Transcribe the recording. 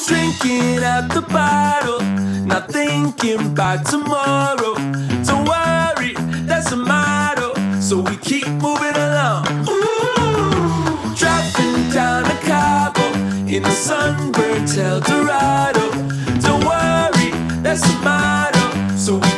Drinking at the bottle, not thinking about tomorrow. Don't worry, that's a motto, so we keep moving along. Driving down a Cabo in a sunburned Eldorado. Don't worry, that's a motto, so we